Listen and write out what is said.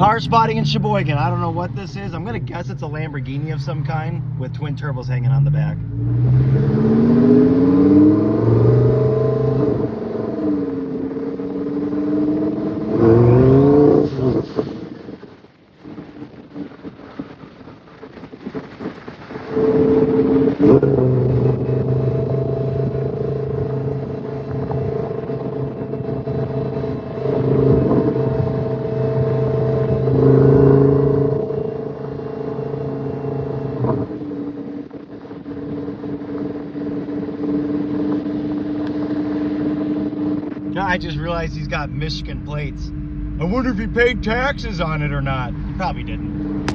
Car spotting in Sheboygan. I don't know what this is. I'm gonna guess it's a Lamborghini of some kind with twin turbos hanging on the back. I just realized he's got Michigan plates. I wonder if he paid taxes on it or not. He probably didn't.